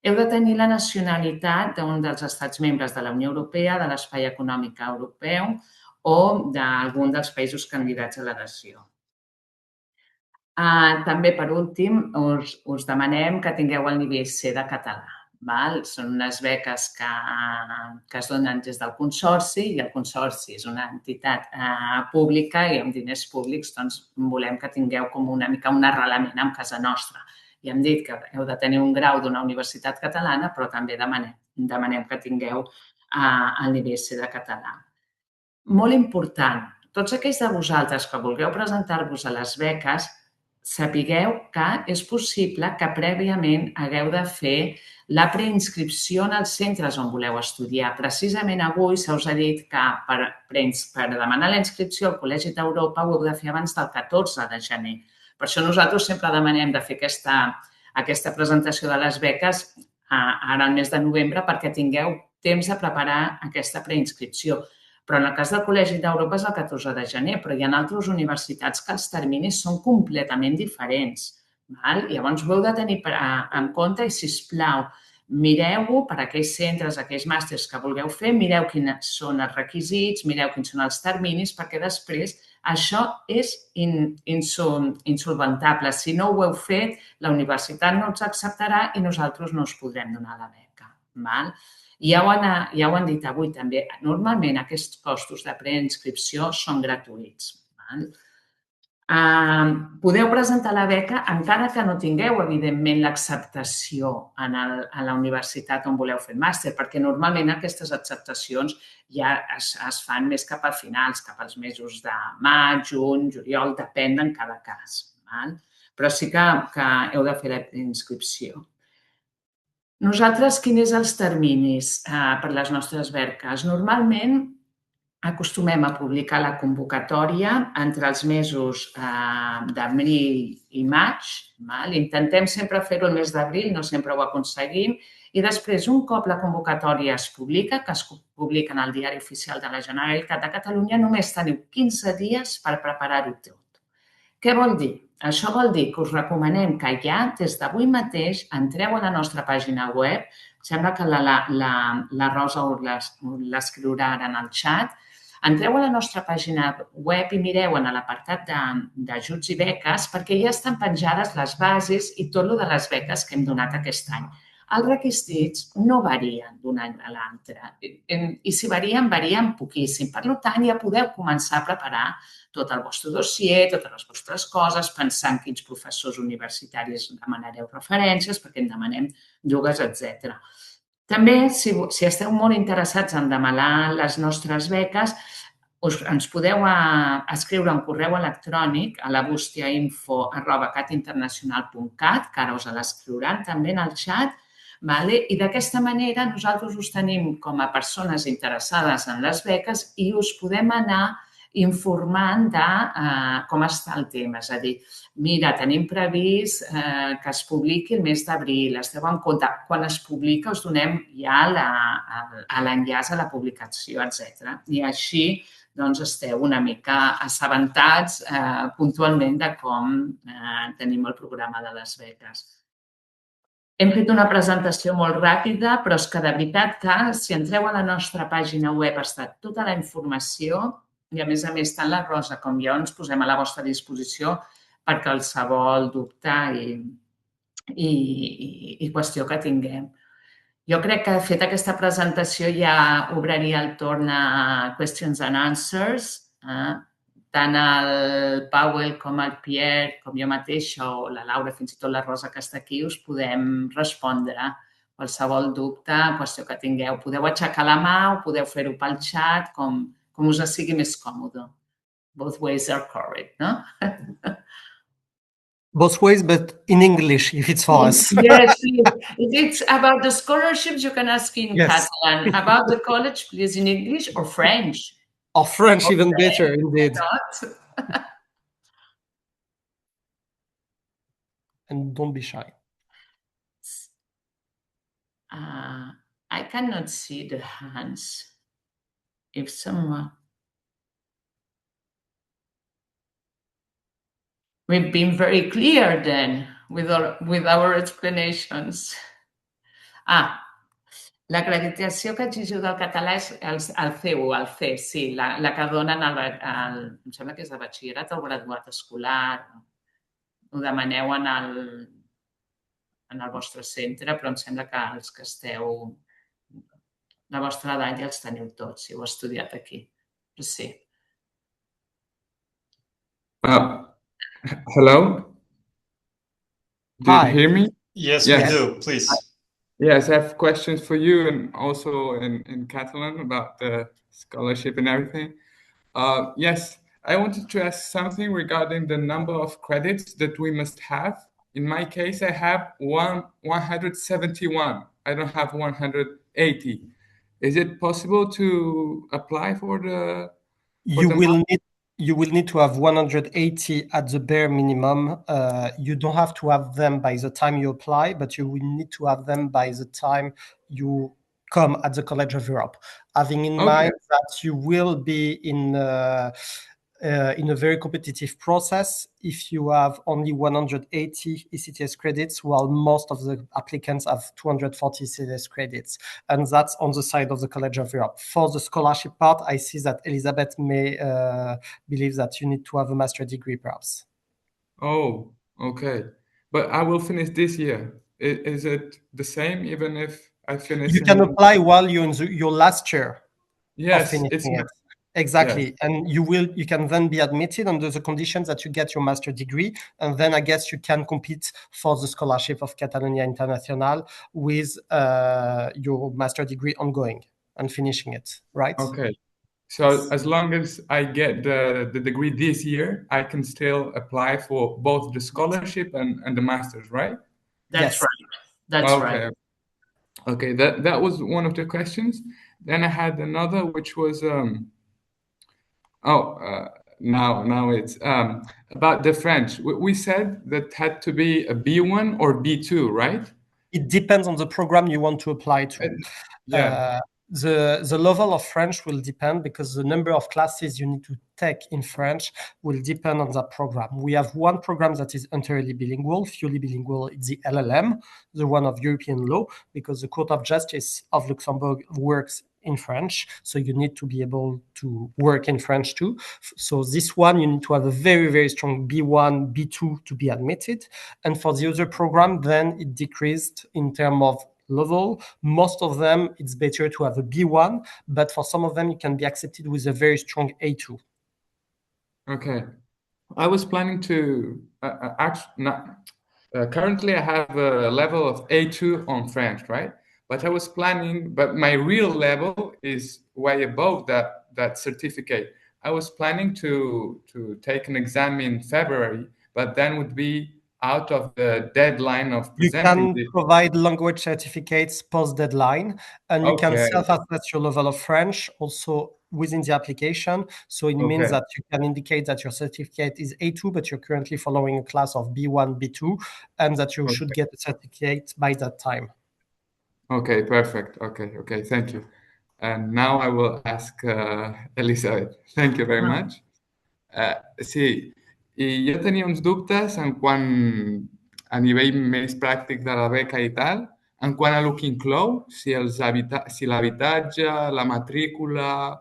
Heu de tenir la nacionalitat d'un dels estats membres de la Unió Europea, de l'Espai Econòmic Europeu o d'algun dels països candidats a l'adhesió. També, per últim, us demanem que tingueu el nivell C de català. Són unes beques que es donen des del Consorci i el Consorci és una entitat pública i amb diners públics doncs volem que tingueu com una mica un arrelament amb casa nostra. Ja hem dit que heu de tenir un grau d'una universitat catalana, però també demanem que tingueu el nivell C de català. Molt important, tots aquells de vosaltres que vulgueu presentar-vos a les beques, sapigueu que és possible que prèviament hagueu de fer la preinscripció en els centres on voleu estudiar. Precisament avui se us ha dit que per demanar la inscripció al Col·legi d'Europa ho heu de fer abans del 14 de gener. Per això nosaltres sempre demanem de fer aquesta presentació de les beques ara al mes de novembre perquè tingueu temps de preparar aquesta preinscripció. Però en el cas del Col·legi d'Europa és el 14 de gener, però hi ha altres universitats que els terminis són completament diferents. Llavors, ho heu de tenir en compte i, sisplau, mireu-ho per aquells centres, aquells màsters que vulgueu fer, mireu quins són els requisits, mireu quins són els terminis, perquè després això és insolventable. Si no ho heu fet, la universitat no us acceptarà i nosaltres no us podrem donar la beca. Ja ho han dit avui també. Normalment aquests costos de preinscripció són gratuïts. Podeu presentar la beca encara que no tingueu, evidentment, l'acceptació a la universitat on voleu fer el màster, perquè normalment aquestes acceptacions ja es fan més cap a finals, cap als mesos de maig, juny, juliol, depèn en cada cas. Però sí que heu de fer la preinscripció. Nosaltres, quins són els terminis per les nostres beques? Normalment acostumem a publicar la convocatòria entre els mesos d'abril i maig. Intentem sempre fer-ho el mes d'abril, no sempre ho aconseguim. I després, un cop la convocatòria es publica, que es publica en el Diari Oficial de la Generalitat de Catalunya, només teniu 15 dies per preparar-ho tot. Què vol dir? Això vol dir que us recomanem que ja, des d'avui mateix, entreu a la nostra pàgina web. Sembla que la Rosa l'escriurà ara en el xat. Entreu a la nostra pàgina web i mireu en l'apartat d'ajuts i beques perquè ja estan penjades les bases i tot el de les beques que hem donat aquest any. Els requisits no varien d'un any a l'altre i si varien poquíssim. Per tant, ja podeu començar a preparar tot el vostre dossier, totes les vostres coses, pensar en quins professors universitaris demanareu referències, perquè en demanem dues, etc. També, si esteu molt interessats en demanar les nostres beques, ens podeu escriure un correu electrònic a la bustiainfo@catinternacional.cat, que ara us l'escriuran també en el xat, i d'aquesta manera nosaltres us tenim com a persones interessades en les beques i us podem anar informant de com està el tema. És a dir, mira, tenim previst que es publiqui el mes d'abril, esteu en compte. Quan es publica us donem ja l'enllaç a la publicació, etc. I així esteu una mica assabentats puntualment de com tenim el programa de les beques. Hem fet una presentació molt ràpida, però és que de veritat que si entreu a la nostra pàgina web està tota la informació i, a més, tant la Rosa com jo ens posem a la vostra disposició per qualsevol dubte i qüestió que tinguem. Jo crec que, feta aquesta presentació, ja obriria el torn a questions and answers. tant el Powell com el Pierre, com jo mateixa, o la Laura, fins i tot la Rosa que està aquí, us podem respondre qualsevol dubte, qüestió que tingueu. Podeu aixecar la mà o podeu fer-ho pel xat, com us sigui més còmode. Both ways are correct, no? Both ways, but in English, if it's for us. Yes, please. If it's about the scholarships, you can ask in Yes. Catalan. About the college, please, in English or French. Or French, even better, indeed. Not. And don't be shy. I cannot see the hands. If someone... We've been very clear then with our explanations. L'acreditació que exigiu del català és el CEU, el C, sí, la que donen em sembla que és de batxillerat o graduat escolar. Ho demaneu en el vostre centre, però em sembla que els que esteu la vostra edat ja els teniu tots, si heu estudiat aquí. Però sí. Hello? Do you hear me? Yes, we do. Please. Yes, I have questions for you and also in Catalan about the scholarship and everything. Yes, I wanted to ask something regarding the number of credits that we must have. In my case, I have 171. I don't have 180. Is it possible to apply for the... You will need to have 180 at the bare minimum. You don't have to have them by the time you apply, but you will need to have them by the time you come at the College of Europe. Having in mind that you will be in a very competitive process if you have only 180 ECTS credits, while most of the applicants have 240 ECTS credits. And that's on the side of the College of Europe. For the scholarship part, I see that Elizabeth may believe that you need to have a master's degree, perhaps. Oh, okay. But I will finish this year. Is it the same, even if I finish? You can apply while you're in your last year. Yes, it's exactly. Yes. And you can then be admitted under the conditions that you get your master's degree. And then I guess you can compete for the scholarship of Catalunya Internacional with your master's degree ongoing and finishing it, right? Okay. So as long as I get the degree this year, I can still apply for both the scholarship and the master's, right? That's right. That's right. Okay, that was one of the questions. Then I had another, which was now it's about the French. We said that had to be a B1 or B2, right? It depends on the program you want to apply to. The level of French will depend because the number of classes you need to take in French will depend on that program. We have one program that is entirely bilingual, fully bilingual. It's the LLM, the one of European law, because the Court of Justice of Luxembourg works in French, so you need to be able to work in French too. So this one, you need to have a very, very strong B1, B2 to be admitted. And for the other program, then it decreased in terms of level. Most of them, it's better to have a B1, but for some of them, you can be accepted with a very strong A2. Okay. I was planning to currently I have a level of A2 on French, right? But I was planning, but my real level is way above that certificate. I was planning to take an exam in February, but then would be out of the deadline of presenting. You can provide language certificates post-deadline, and you can self-assess your level of French also within the application. So it means that you can indicate that your certificate is A2, but you're currently following a class of B1, B2, and that you should get a certificate by that time. Okay, perfect. Okay, thank you. And now I will ask Elizabeth. Thank you very much. Sí, i jo tenia uns dubtes en quant a nivell més pràctic de la beca i tal, en quant a el que inclou, si l'habitatge, la matrícula...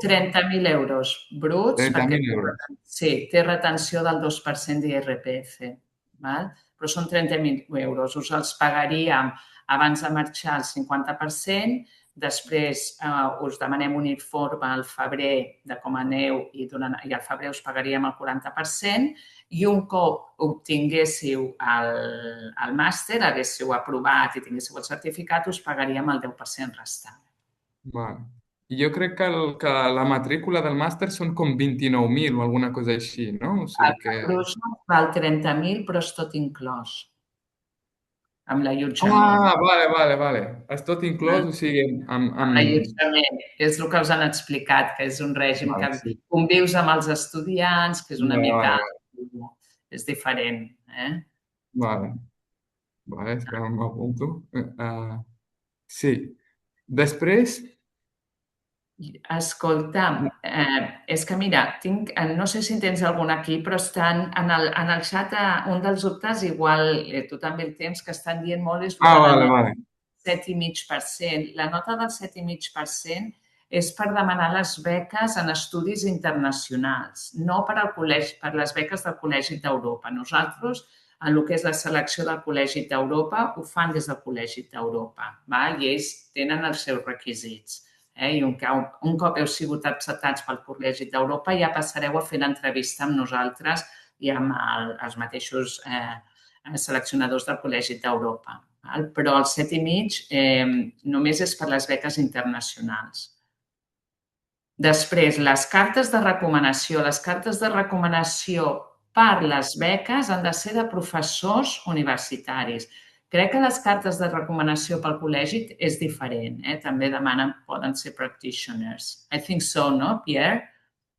30.000 euros bruts. 30.000 euros. Sí, té retenció del 2% d'IRPF, però són 30.000 euros. Us els pagaríem abans de marxar el 50%, Després us demanem un informe al febrer de com aneu i al febrer us pagaríem el 40% i un cop obtinguéssiu el màster, haguéssiu aprovat i tinguéssiu el certificat, us pagaríem el 10% restant. Vale. I jo crec que la matrícula del màster són com 29.000 o alguna cosa així, no? O sigui que... El Bruges val 30.000, però és tot inclòs. Amb l'allotjament. Vale. És tot inclòs, o sigui... Amb l'allotjament. És el que us han explicat, que és un règim que convius amb els estudiants, que és una mica... És diferent. Vale, espera, m'apunto. Sí. Després... Escolta, és que mira, no sé si en tens algun aquí, però estan en el xat, un dels dubtes, igual tu també el tens, que estan dient molt, és vale. 7,5%. La nota del 7,5% és per demanar les beques en estudis internacionals, no per les beques del Col·legi d'Europa. Nosaltres, en el que és la selecció del Col·legi d'Europa, ho fan des del Col·legi d'Europa, i ells tenen els seus requisits. I un cop heu sigut acceptats pel Col·legi d'Europa ja passareu a fer l'entrevista amb nosaltres i amb els mateixos seleccionadors del Col·legi d'Europa. Però el 7,5 només és per les beques internacionals. Després, les cartes de recomanació. Les cartes de recomanació per les beques han de ser de professors universitaris. Crec que les cartes de recomanació pel col·legi és diferent. També demanen, poden ser practitioners. I think so, no, Pierre?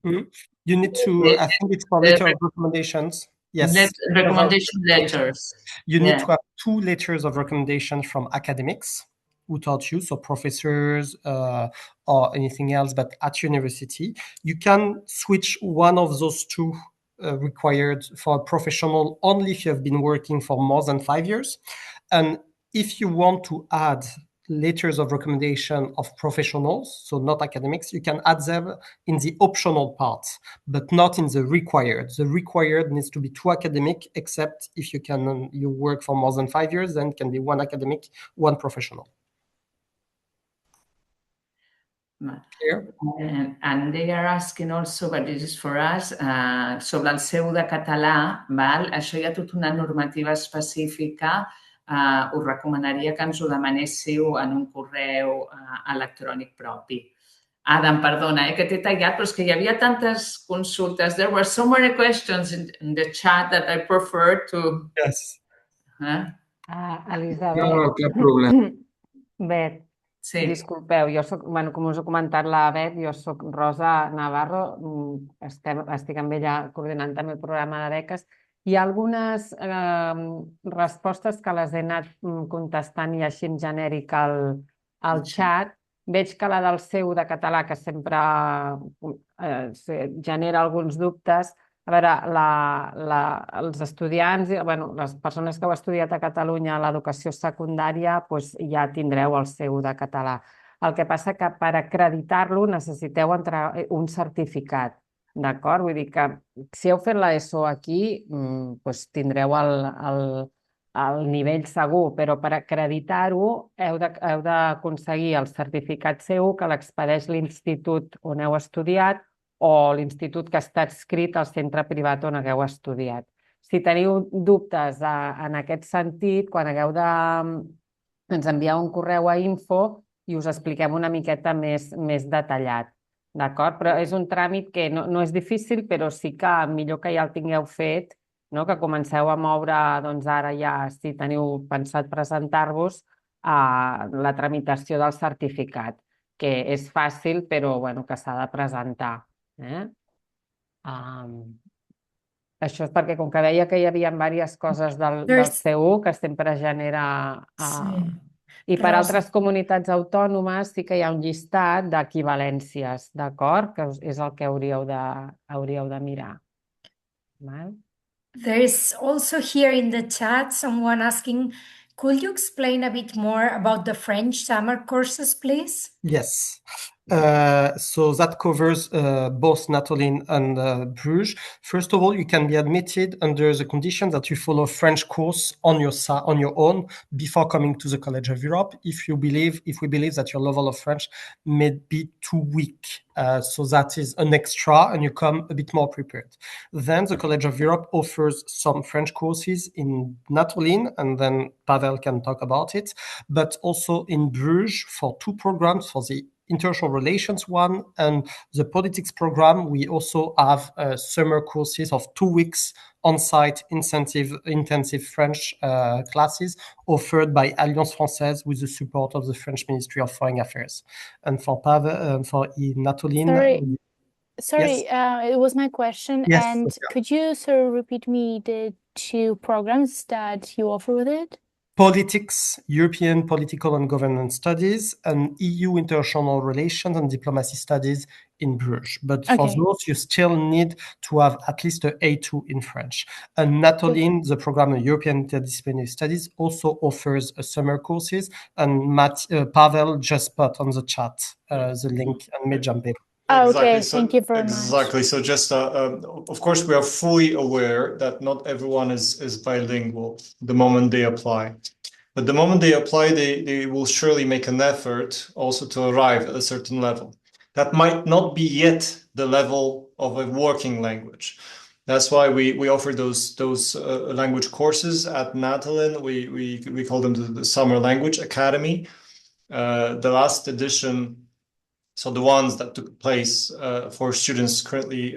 You need to, I think it's for letter of recommendations. Yes. Recommendation letters. You need to have 2 letters of recommendation from academics who taught you, so professors or anything else, but at university. You can switch one of those 2 required for a professional only if you have been working for more than 5 years. And if you want to add letters of recommendation of professionals, so not academics, you can add them in the optional part, but not in the required. The required needs to be 2 academic, except if you work for more than 5 years, then it can be 1 academic, 1 professional. Here. And they are asking also, but this is for us, sobre el seu de català, això hi ha tota una normativa específica. Us recomanaria que ens ho demanéssiu en un correu electrònic propi. Adam, perdona, que t'he tallat, però és que hi havia tantes consultes. There were so many questions in the chat that I prefer to... Yes. Elisabet. No, cap problema. Bet, sí. Disculpeu, jo soc, com us ha comentat la Bet, jo soc Rosa Navarro, estic amb ella coordinant també el programa de beques. Hi ha algunes respostes que les he anat contestant i així en genèric al xat. Veig que la del seu de català, que sempre genera alguns dubtes. A veure, els estudiants, les persones que heu estudiat a Catalunya a l'educació secundària, ja tindreu el seu de català. El que passa que per acreditar-lo necessiteu un certificat. D'acord? Vull dir que si heu fet l'ESO aquí, tindreu el nivell segur, però per acreditar-ho heu d'aconseguir el certificat seu que l'expedeix l'institut on heu estudiat o l'institut que està adscrit al centre privat on hagueu estudiat. Si teniu dubtes en aquest sentit, quan hagueu ens envieu un correu a info i us expliquem una miqueta més detallat. D'acord? Però és un tràmit que no és difícil, però sí que millor que ja el tingueu fet, que comenceu a moure, ara ja, si teniu pensat presentar-vos, la tramitació del certificat, que és fàcil, però que s'ha de presentar. Això és perquè, com que deia que hi havia diverses coses del CU, que sempre genera... I per altres comunitats autònomes sí que hi ha un llistat d'equivalències, d'acord? Que és el que hauríeu de mirar. There is also here in the chat someone asking, could you explain a bit more about the French summer courses, please? Yes. So that covers both Natolín and Bruges. First of all, you can be admitted under the condition that you follow French course on your own before coming to the College of Europe. If we believe that your level of French may be too weak, so that is an extra, and you come a bit more prepared. Then the College of Europe offers some French courses in Natolín, and then Pavel can talk about it, but also in Bruges for 2 programs, for the international relations one and the politics program. We also have summer courses of 2 weeks on-site intensive French classes offered by Alliance Française with the support of the French Ministry of Foreign Affairs. And for Pavel, for Natolín, Sorry, it was my question. Yes, And Sophia. could you sort of repeat me the 2 programs that you offer with it? Politics, European Political and Governance Studies, and EU International Relations and Diplomacy Studies in Bruges. But for those, you still need to have at least an A2 in French. And Natolín, the program of European Interdisciplinary Studies, also offers summer courses. And Pavel just put on the chat the link and may jump in. Okay, thank you very much. Exactly. So just, of course, we are fully aware that not everyone is bilingual the moment they apply. But the moment they apply, they will surely make an effort also to arrive at a certain level. That might not be yet the level of a working language. That's why we offer those language courses at Natolín. We call them the Summer Language Academy. The last edition, so the ones that took place for students currently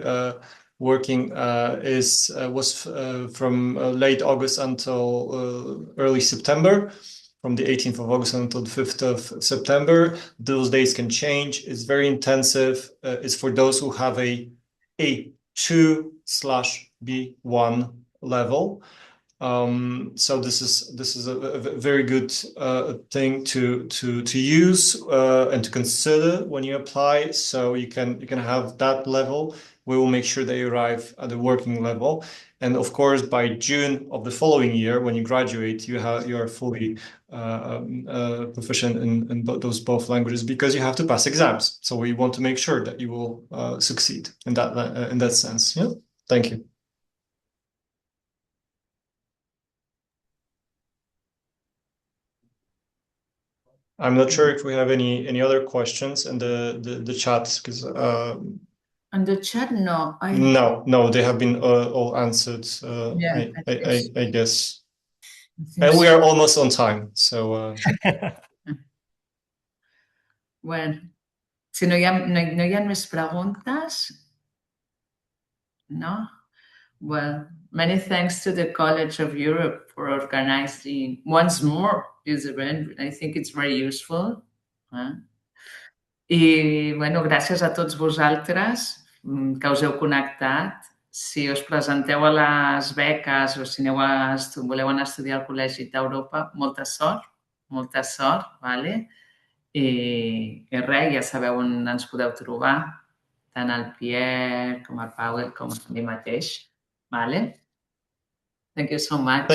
working was from late August until early September, from the 18th of August until the 5th of September. Those days can change. It's very intensive. It's for those who have a A2/B1 level. So this is a very good thing to use and to consider when you apply. So you can have that level. We will make sure they arrive at the working level, and of course by June of the following year, when you graduate, you are fully proficient in both languages, because you have to pass exams. So we want to make sure that you will succeed in that sense. Yeah. Thank you. I'm not sure if we have any other questions in the chat, because on the chat, no. No, they have been all answered. Yeah, I guess, and we are almost on time. So bueno, si no hi ha més preguntes, no? Well, many thanks to the College of Europe for organizing once more this event. I think it's very useful. I, bueno, gràcies a tots vosaltres que us heu connectat. Si us presenteu a les beques o si voleu anar a estudiar al Col·legi d'Europa, molta sort, vale? I res, ja sabeu on ens podeu trobar, tant el Pierre com el Pau com a mi mateix. Vale? Thank you so much.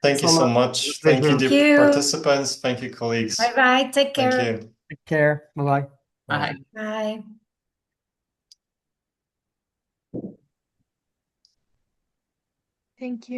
Thank you so much. Thank you, dear participants. Thank you, colleagues. Bye-bye. Take care. Thank you. Take care. Bye-bye. Bye. Bye. Thank you.